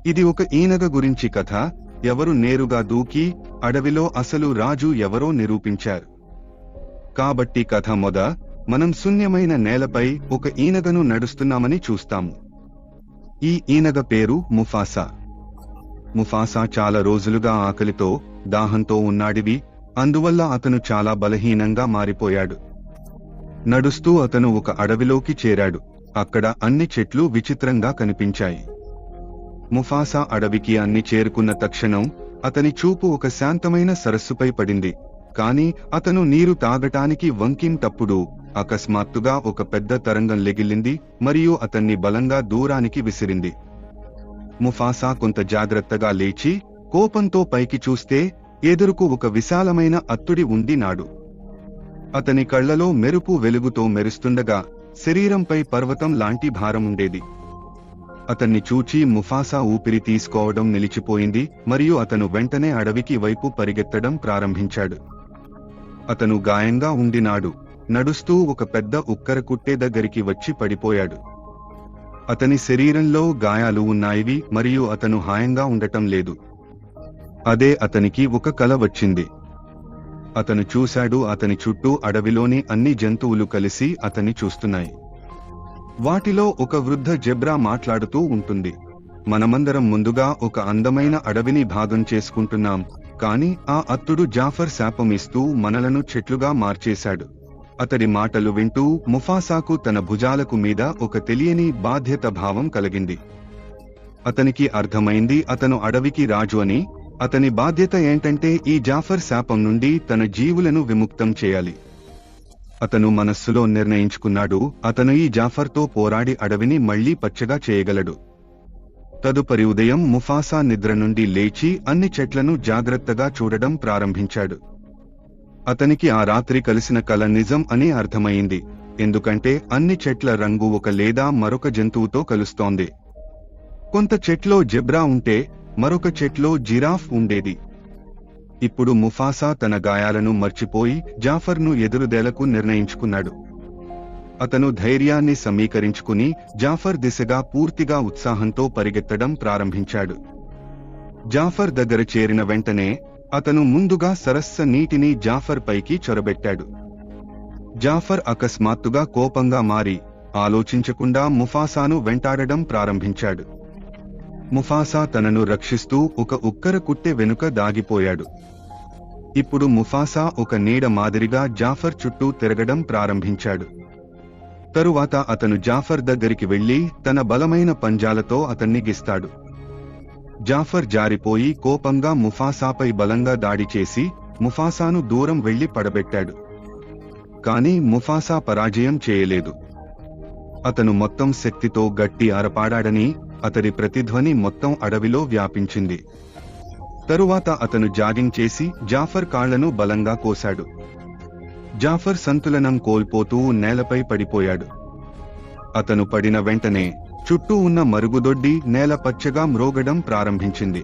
ఇది ఒక ఈనగ గురించి కథ. ఎవరు నేరుగా దూకి అడవిలో అసలు రాజు ఎవరో నిరూపించారు. కాబట్టి కథ మనం శూన్యమైన నేలపై ఒక ఈనగను నడుస్తున్నామని చూస్తాము. ఈ ఈనగ పేరు ముఫాసా. ముఫాసా చాలా రోజులుగా ఆకలితో, దాహంతో ఉన్నాడివి. అందువల్ల అతను చాలా బలహీనంగా మారిపోయాడు. నడుస్తూ అతను ఒక అడవిలోకి చేరాడు. అక్కడ అన్ని చెట్లు విచిత్రంగా కనిపించాయి. ముఫాసా అడవికి అన్ని చేరుకున్న తక్షణం అతని చూపు ఒక శాంతమైన సరస్సుపై పడింది. కాని అతను నీరు తాగటానికి వంకింటప్పుడు అకస్మాత్తుగా ఒక పెద్ద తరంగం లెగిల్లింది మరియు అతన్ని బలంగా దూరానికి విసిరింది. ముఫాసా కొంత జాగ్రత్తగా లేచి కోపంతో పైకి చూస్తే ఎదురుకు ఒక విశాలమైన అత్తుడి ఉండినాడు. అతని కళ్లలో మెరుపు వెలుగుతో మెరుస్తుండగా శరీరంపై పర్వతం లాంటి భారం ఉండేది. అతన్ని చూచి ముఫాసా ఊపిరి తీసుకోవడం నిలిచిపోయింది మరియు అతను వెంటనే అడవికి వైపు పరిగెత్తడం ప్రారంభించాడు. అతను గాయంగా ఉండినాడు. నడుస్తూ ఒక పెద్ద ఉక్కర కుట్టే దగ్గరికి వచ్చి పడిపోయాడు. అతని శరీరంలో గాయాలు ఉన్నాయి మరియు అతను హాయంగా ఉండటం లేదు. అదే అతనికి ఒక కల వచ్చింది. అతను చూశాడు, అతని చుట్టూ అడవిలోని అన్ని జంతువులు కలిసి అతన్ని చూస్తున్నాయి. వాటిలో ఒక వృద్ధ జెబ్రా మాట్లాడుతూ ఉంటుంది. మనమందరం ముందుగా ఒక అందమైన అడవిని భాగం చేసుకుంటున్నాం, కాని ఆ అత్తుడు జాఫర్ శాపం ఇస్తూ మనలను చెట్లుగా మార్చేశాడు. అతడి మాటలు వింటూ ముఫాసాకు తన భుజాలకు మీద ఒక తెలియని బాధ్యత భావం కలిగింది. అతనికి అర్థమైంది, అతను అడవికి రాజు అని. అతని బాధ్యత ఏంటంటే ఈ జాఫర్ శాపం నుండి తన జీవులను విముక్తం చేయాలి. అతను మనస్సులో నిర్ణయించుకున్నాడు, అతను ఈ జాఫర్తో పోరాడి అడవిని మళ్లీ పచ్చగా చేయగలడు. తదుపరి ఉదయం ముఫాసా నిద్ర నుండి లేచి అన్ని చెట్లను జాగ్రత్తగా చూడడం ప్రారంభించాడు. అతనికి ఆ రాత్రి కలిసిన కల నిజం అని అర్థమైంది. ఎందుకంటే అన్ని చెట్ల రంగు ఒక లేదా మరొక జంతువుతో కలుస్తోంది. కొంత చెట్లో జెబ్రా ఉంటే మరొక చెట్లో జిరాఫ్ ఉండేది. ఇప్పుడు ముఫాసా తన గాయాలను మర్చిపోయి జాఫర్ను ఎదురుదేలకు నిర్ణయించుకున్నాడు. అతను ధైర్యాన్ని సమీకరించుకుని జాఫర్ దిశగా పూర్తిగా ఉత్సాహంతో పరిగెత్తడం ప్రారంభించాడు. జాఫర్ దగ్గర చేరిన వెంటనే అతను ముందుగా సరస్సు నీటిని జాఫర్ పైకి చొరబెట్టాడు. జాఫర్ అకస్మాత్తుగా కోపంగా మారి ఆలోచించకుండా ముఫాసాను వెంటాడడం ప్రారంభించాడు. ముఫాసా తనను రక్షిస్తూ ఒక ఉక్కర కుట్టె వెనుక దాగిపోయాడు. ఇప్పుడు ముఫాసా ఒక నీడ మాదిరిగా జాఫర్ చుట్టూ తిరగడం ప్రారంభించాడు. తరువాత అతను జాఫర్ దగ్గరికి వెళ్లి తన బలమైన పంజాలతో అతన్ని గిస్తాడు. జాఫర్ జారిపోయి కోపంగా ముఫాసాపై బలంగా దాడి చేసి ముఫాసాను దూరం వెళ్లి పడబెట్టాడు. కాని ముఫాసా పరాజయం చేయలేదు. అతను మొత్తం శక్తితో గట్టి అరపాడాడని అతడి ప్రతిధ్వని మొత్తం అడవిలో వ్యాపించింది. తరువాత అతను జాగింగ్ చేసి జాఫర్ కాళ్లను బలంగా కోశాడు. జాఫర్ సంతులనం కోల్పోతూ నేలపై పడిపోయాడు. అతను పడిన వెంటనే చుట్టూ ఉన్న మరుగుదొడ్డి నేల పచ్చగా మ్రోగడం ప్రారంభించింది.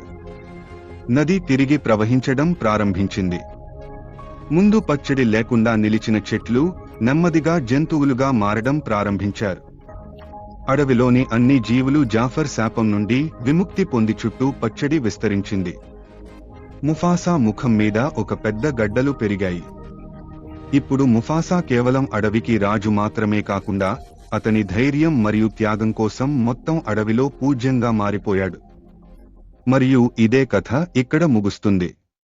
నది తిరిగి ప్రవహించడం ప్రారంభించింది. ముందు పచ్చడి లేకుండా నిలిచిన చెట్లు నెమ్మదిగా జంతువులుగా మారడం ప్రారంభించారు. అడవిలోని అన్ని జీవులు జాఫర్ శాపం నుండి విముక్తి పొంది చుట్టూ పచ్చడి విస్తరించింది. ముఫాసా ముఖం మీద ఒక పెద్ద గడ్డలు పెరిగాయి. ఇప్పుడు ముఫాసా కేవలం అడవికి రాజు మాత్రమే కాకుండా అతని ధైర్యం మరియు త్యాగం కోసం మొత్తం అడవిలో పూజ్యంగా మారిపోయాడు. మరియు ఇదే కథ ఇక్కడ ముగుస్తుంది.